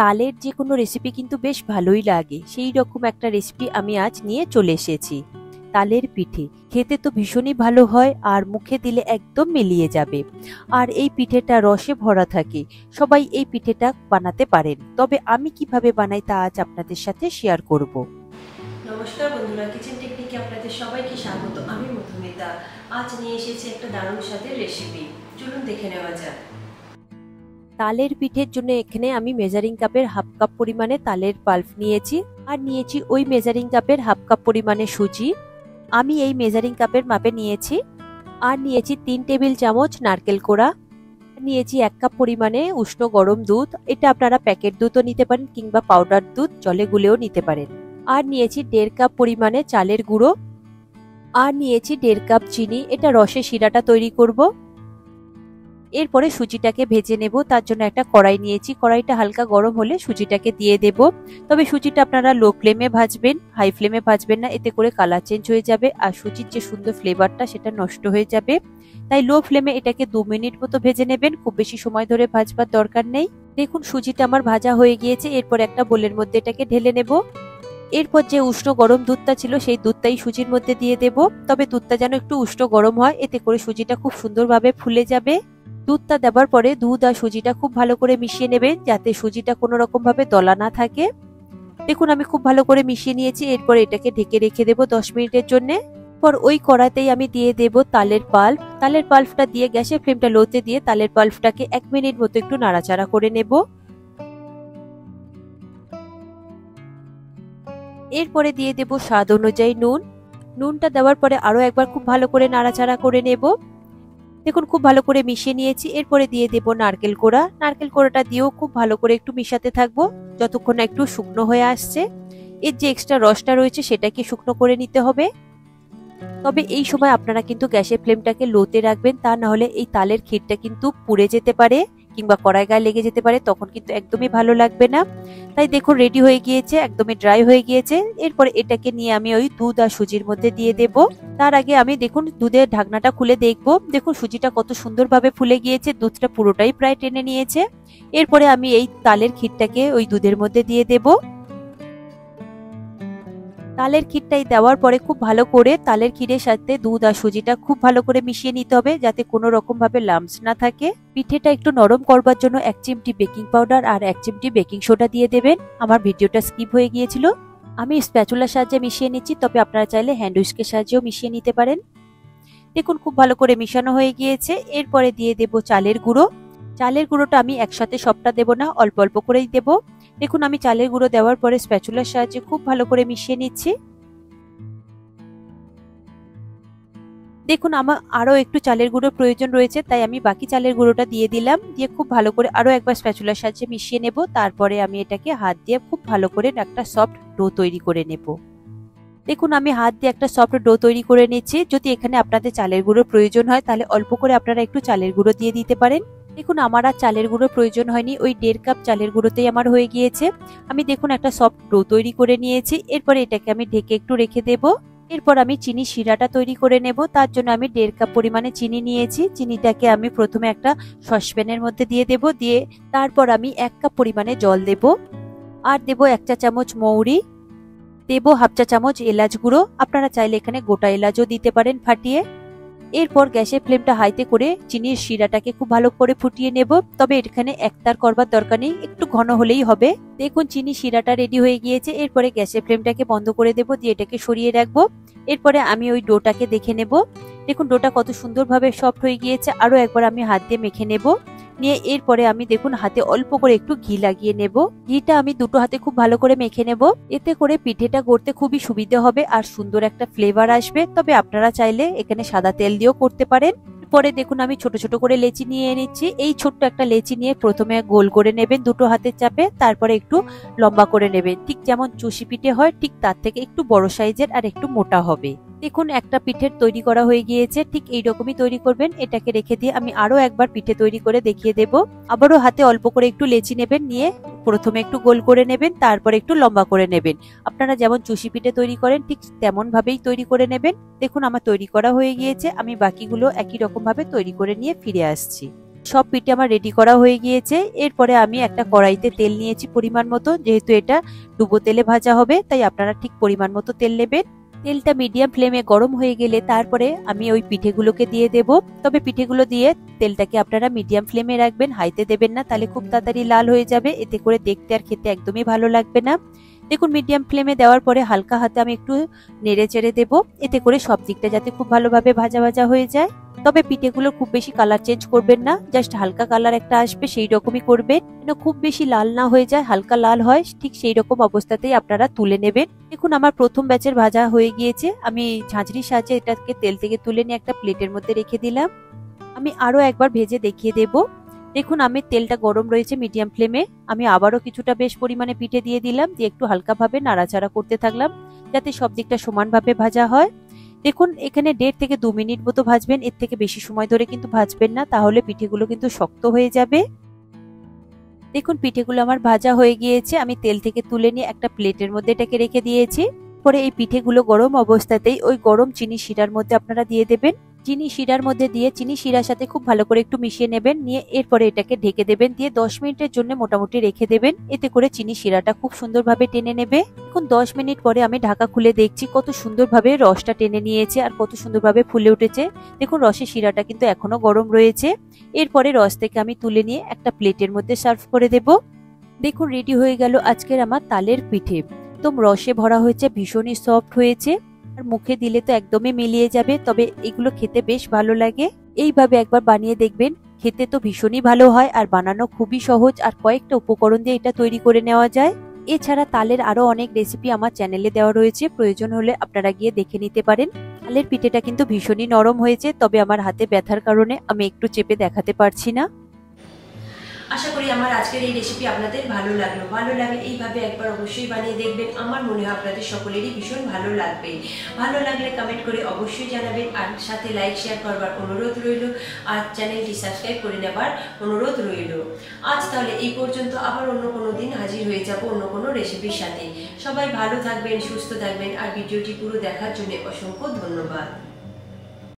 তালের যে কোনো রেসিপি কিন্তু বেশ ভালোই লাগে, সেই রকম একটা রেসিপি আমি আজ নিয়ে চলে এসেছি। তালের পিঠে খেতে তো ভীষণই ভালো হয় আর মুখে দিলে একদম মিলিয়ে যাবে। আর এই পিঠেটা রসে ভরা থাকে, সবাই এই পিঠেটা বানাতে পারেন। তবে আমি কিভাবে বানাই তা আজ আপনাদের সাথে শেয়ার করব। নমস্কার বন্ধুরা, কিচেন টেকনিকে আপনাদের সবাইকে স্বাগত। আমি মধুমিতা। আজ নিয়ে এসেছি একটা দারুণ স্বাদের রেসিপি, চলুন দেখে নেওয়া যাক। তালের পিঠের জন্য এখানে আমি মেজারিং কাপের হাফ কাপ পরিমাণে তালের পাল্প নিয়েছি, আর নিয়েছি ওই মেজারিং কাপের হাফ কাপ পরিমাণে সুজি। আমি এই মেজারিং কাপের মাপে নিয়েছি। আর নিয়েছি 3 টেবিল চামচ নারকেল কোড়া, নিয়েছি 1 কাপ পরিমাণে উষ্ণ গরম দুধ। এটা আপনারা প্যাকেট দুধও নিতে পারেন কিংবা পাউডার দুধ জলে গুলেও নিতে পারেন। আর নিয়েছি 1.5 কাপ পরিমাণে চালের গুঁড়ো, আর নিয়েছি 1.5 কাপ চিনি। এটা রসে শিরাটা তৈরি করব। এরপরে সুজিটাকে ভেজে নেব। তার জন্য একটা কড়াই নিয়েছি, কড়াইটা হালকা গরম হলে সুজিটাকে দিয়ে দেব। তবে সুজিটা আপনারা লো ফ্লেমে ভাজবেন, হাই ফ্লেমে ভাজবেন না, এতে করে কালার চেঞ্জ হয়ে যাবে আর সুজির যে সুন্দর ফ্লেভারটা সেটা নষ্ট হয়ে যাবে। তাই লো ফ্লেমে এটাকে 2 মিনিট মতো ভেজে নেবেন, খুব বেশি সময় ধরে ভাজবার দরকার নেই। দেখুন সুজিটা আমার ভাজা হয়ে গিয়েছে। এরপর একটা বোলের মধ্যে এটাকে ঢেলে নেব। এরপর যে উষ্ণ গরম দুধটা ছিল সেই দুধটাই সুজির মধ্যে দিয়ে দেব। তবে দুধটা যেন একটু উষ্ণ গরম হয়, এতে করে সুজিটা খুব সুন্দরভাবে ফুলে যাবে। দুধটা দেওয়ার পরে দুধ আর সুজিটা খুব ভালো করে মিশিয়ে নেবেন, যাতে সুজিটা কোনো রকম ভাবে দলা না থাকে। দেখুন আমি খুব ভালো করে মিশিয়ে নিয়েছি। এরপর এটাকে ঢেকে রেখে দেব 10 মিনিটের জন্য। পর ওই কড়াতেই আমি দিয়ে দেব তালের পাল্প। তালের পাল্পটা দিয়ে গ্যাসের ফ্লেমটা লোতে দিয়ে তালের পাল্পটাকে 1 মিনিট মতো একটু নাড়াচাড়া করে নেব। এরপরে দিয়ে দেব স্বাদ অনুযায়ী নুন। নুনটা দেওয়ার পরে আরো একবার খুব ভালো করে নাড়াচাড়া করে নেব। দেখুন খুব ভালো করে মিশিয়ে নিয়েছি। এরপরে দিয়ে দেব নারকেল কোড়া। নারকেল কোড়াটা দিয়েও খুব ভালো করে একটু মিশাতে থাকবো যতক্ষণ না একটু শুকনো হয়ে আসছে। এর যে এক্সট্রা রসটা রয়েছে সেটাকে শুকনো করে নিতে হবে। তবে এই সময় আপনারা কিন্তু গ্যাসের ফ্লেমটাকে লোতে রাখবেন, তা না হলে এই তালের ক্ষীরটা কিন্তু পুড়ে যেতে পারে কিংবা কড়াই গায়ে লেগে যেতে পারে, তখন কিন্তু একদমই ভালো লাগবে না। তাই দেখুন রেডি হয়ে গিয়েছে, একদমই ড্রাই হয়ে গিয়েছে। এরপর এটাকে নিয়ে আমি ওই দুধ আর সুজির মধ্যে দিয়ে দেব। তার আগে আমি দেখুন দুধের ঢাকনাটা খুলে দেখব। দেখুন সুজিটা কত সুন্দরভাবে ফুলে গিয়েছে, দুধটা পুরোটাই প্রায় টেনে নিয়েছে। এরপরে আমি এই তালের ক্ষীরটাকে ওই দুধের মধ্যে দিয়ে দেব। তালের ক্ষীরটাই দেওয়ার পরে খুব ভালো করে তালের ক্ষীরের সাথে দুধ আর সুজিটা খুব ভালো করে মিশিয়ে নিতে হবে, যাতে কোনো রকম ভাবে লাম্পস না থাকে। পিঠেটা একটু নরম করবার জন্য 1 চিমটি বেকিং পাউডার আর 1 চিমটি বেকিং সোডা দিয়ে দেবেন। আমার ভিডিওটা স্কিপ হয়ে গিয়েছিল। আমি স্প্যাচুলার সাহায্যে মিশিয়ে নিচ্ছি, তবে আপনারা চাইলে হ্যান্ড হুইস্কের সাহায্যেও মিশিয়ে নিতে পারেন। দেখুন খুব ভালো করে মিশানো হয়ে গিয়েছে। এরপরে দিয়ে দেব চালের গুঁড়ো। চালের গুঁড়োটা আমি একসাথে সবটা দেব না, অল্প অল্প করেই দেব। দেখুন আমি চালের গুঁড়ো দেওয়ার পরে স্প্যাচুলার সাহায্যে খুব ভালো করে মিশিয়ে নিচ্ছি। দেখুন আমার আরো একটু চালের গুঁড়োর প্রয়োজন রয়েছে, তাই আমি বাকি চালের গুঁড়োটা দিয়ে দিলাম। দিয়ে খুব ভালো করে আরো একবার স্প্যাচুলার সাহায্যে মিশিয়ে নেব। তারপরে আমি এটাকে হাত দিয়ে খুব ভালো করে একটা সফট ডো তৈরি করে নেব। দেখুন আমি হাত দিয়ে একটা সফট ডো তৈরি করে নিচ্ছি। যদি এখানে আপনাদের চালের গুঁড়োর প্রয়োজন হয় তাহলে অল্প করে আপনারা একটু চালের গুঁড়ো দিয়ে দিতে পারেন। দেখুন আমার আর চালের গুঁড়োর প্রয়োজন হয়নি, ওই 1.5 কাপ চালের গুঁড়োতেই আমার হয়ে গিয়েছে। আমি দেখুন একটা সফট ডো তৈরি করে নিয়েছি। এরপরে এটাকে আমি ঢেকে একটু রেখে দেব। এরপর আমি চিনি শিরাটা তৈরি করে নেব। তার জন্য আমি 1.5 কাপ পরিমাণে চিনি নিয়েছি। চিনিটাকে আমি প্রথমে একটা সসপ্যানের মধ্যে দিয়ে দেব। দিয়ে তারপর আমি 1 কাপ পরিমাণে জল দেব। আর দেব 1 চা চামচ মৌরি, দেব হাফ চা চামচ এলাচ গুঁড়ো। আপনারা চাইলে এখানে গোটা এলাচও দিতে পারেন ফাটিয়ে। এরপর গ্যাসের ফ্লেমটা হাইতে করে চিনির শিরাটাকে খুব ভালো করে ফুটিয়ে নেব। তবে এখানে একতার করবার দরকার নেই, একটু ঘন হলেই হবে। দেখুন চিনি শিরাটা রেডি হয়ে গিয়েছে। এরপরে গ্যাসের ফ্লেমটাকে বন্ধ করে দেব, দিয়ে এটাকে সরিয়ে রাখবো। এরপরে আমি ওই ডোটাকে দেখে নেব। দেখুন ডোটা কত সুন্দরভাবে সফট হয়ে গিয়েছে। আরো একবার আমি হাত দিয়ে মেখে নেব। নিয়ে এরপরে আমি দেখুন হাতে অল্প করে একটু ঘি লাগিয়ে নেব। ঘিটা আমি দুটো হাতে খুব ভালো করে মেখে নেব। এতে করে পিঠেটা গড়তে খুবই সুবিধা হবে আর সুন্দর একটা ফ্লেভার আসবে। তবে আপনারা চাইলে এখানে সাদা তেল দিয়েও করতে পারেন। পরে দেখুন আমি ছোট ছোট করে লেচি নিয়ে নিচ্ছি। এই ছোট্ট একটা লেচি নিয়ে প্রথমে গোল করে নেবেন দুটো হাতের চাপে, তারপরে একটু লম্বা করে নেবেন। ঠিক যেমন চুষি পিঠে হয় ঠিক তার থেকে একটু বড় সাইজের আর একটু মোটা হবে। দেখুন একটা পিঠের তৈরি করা হয়ে গিয়েছে, ঠিক এইরকমই তৈরি করবেন। এটাকে রেখে দিয়ে আমি আরো একবার পিঠে তৈরি করে দেখিয়ে দেব। আবারও হাতে অল্প করে একটু লেচি নেবেন, নিয়ে প্রথমে একটু গোল করে নেবেন, তারপর একটু লম্বা করে নেবেন। আপনারা যেমন চুষি পিঠে তৈরি করেন ঠিক তেমন ভাবেই তৈরি করে নেবেন। দেখুন আমার তৈরি করা হয়ে গিয়েছে। আমি বাকিগুলো একই রকম ভাবে তৈরি করে নিয়ে ফিরে আসছি। সব পিঠে আমার রেডি করা হয়ে গিয়েছে। এরপরে আমি একটা কড়াইতে তেল নিয়েছি পরিমাণ মতো, যেহেতু এটা ডুবো তেলে ভাজা হবে তাই আপনারা ঠিক পরিমাণ মতো তেল নেবেন। তেলটা মিডিয়াম ফ্লেমে গরম হয়ে গেলে তারপরে আমি ওই পিঠেগুলোকে দিয়ে দেব। তবে পিঠেগুলো দিয়ে তেলটাকে আপনারা মিডিয়াম ফ্লেমে রাখবেন, হাইতে দেবেন না, তাহলে খুব তাড়াতাড়ি লাল হয়ে যাবে, এতে করে দেখতে আর খেতে একদমই ভালো লাগবে না। দেখুন মিডিয়াম ফ্লেমে দেওয়ার পরে হালকা হাতে আমি একটু নেড়ে চেড়ে দেবো, এতে করে সব দিকটা যাতে খুব ভালোভাবে ভাজা ভাজা হয়ে যায়। তবে পিঠেগুলো খুব বেশি কালার চেঞ্জ করবেন না, জাস্ট হালকা কালার একটা আসবে সেই রকমই করবেন, খুব বেশি লাল না হয়ে যায়, হালকা লাল হয়, ঠিক সেই রকম অবস্থাতেই আপনারা তুলে নেবেন। দেখুন আমার প্রথম ব্যাচের ভাজা হয়ে গিয়েছে, আমি ঝাঁঝরির সাহায্যে এটাকে তেল থেকে তুলে নিয়ে একটা প্লেটের মধ্যে রেখে দিলাম। আমি আরো একবার ভেজে দেখিয়ে দেব। দেখুন আমি তেলটা গরম রয়েছে মিডিয়াম ফ্লেমে, আমি আবারও কিছুটা বেশ পরিমাণে পিঠে দিয়ে দিলাম, দিয়ে একটু হালকাভাবে নাড়াচাড়া করতে থাকলাম যাতে সব দিকটা সমানভাবে ভাজা হয়। দেখুন এখানে 1.5 থেকে 2 মিনিট মতো ভাজবেন, এর থেকে বেশি সময় ধরে কিন্তু ভাজবেন না, তাহলে পিঠেগুলো কিন্তু শক্ত হয়ে যাবে। দেখুন পিঠেগুলো আমার ভাজা হয়ে গিয়েছে, আমি তেল থেকে তুলে নিয়ে একটা প্লেটের মধ্যে এটাকে রেখে দিয়েছি। পরে এই পিঠেগুলো গরম অবস্থাতেই ওই গরম চিনি শিরার মধ্যে আপনারা দিয়ে দেবেন। চিনি শিরার মধ্যে দিয়ে চিনি শিরার সাথে খুব ভালো করে একটু মিশিয়ে নেবেন, নিয়ে এরপরে এটাকে ঢেকে দেবেন, দিয়ে 10 মিনিটের জন্য মোটামুটি রেখে দেবেন, এতে করে চিনি শিরাটা খুব সুন্দরভাবে টেনে নেবে। এখন 10 মিনিট পরে আমি ঢাকা খুলে দেখছি কত সুন্দরভাবে রসটা টেনে নিয়েছে আর কত সুন্দরভাবে ফুলে উঠেছে। দেখুন রসের শিরাটা কিন্তু এখনো গরম রয়েছে। এরপরে রস থেকে আমি তুলে নিয়ে একটা প্লেটের মধ্যে সার্ভ করে দেব। দেখুন রেডি হয়ে গেল আজকের আমার তালের পিঠে। একদম রসে ভরা হয়েছে, ভীষণই সফট হয়েছে, আর মুখে দিলে তো একদমই মিলিয়ে যাবে। তবে এগুলো খেতে বেশ ভালো লাগে, এইভাবে একবার বানিয়ে দেখবেন, খেতে তো ভীষণই ভালো হয় আর বানানো খুবই সহজ, আর কয়েকটা উপকরণ দিয়ে এটা তৈরি করে নেওয়া যায়। এছাড়া তালের আরো অনেক রেসিপি আমার চ্যানেলে দেওয়া রয়েছে, প্রয়োজন হলে আপনারা গিয়ে দেখে নিতে পারেন। তালের পিঠেটা কিন্তু ভীষণই নরম হয়েছে, তবে আমার হাতে ব্যথার কারণে আমি একটু চেপে দেখাতে পারছি না। আশা করি আমার আজকের এই রেসিপি আপনাদের ভালো লাগলো। ভালো লাগলে এইভাবে একবার অবশ্যই বানিয়ে দেখবেন, আমার মনে হয় আপনাদের সকলেরই ভীষণ ভালো লাগবে। ভালো লাগলে কমেন্ট করে অবশ্যই জানাবেন, আর সাথে লাইক শেয়ার করবার অনুরোধ রইল, আর চ্যানেলটি সাবস্ক্রাইব করে নেবার অনুরোধ রইল। আজ তাহলে এই পর্যন্ত, আবার অন্য কোনো দিন হাজির হয়ে যাব অন্য কোনো রেসিপির সাথে। সবাই ভালো থাকবেন, সুস্থ থাকবেন, আর ভিডিওটি পুরো দেখার জন্য অসংখ্য ধন্যবাদ।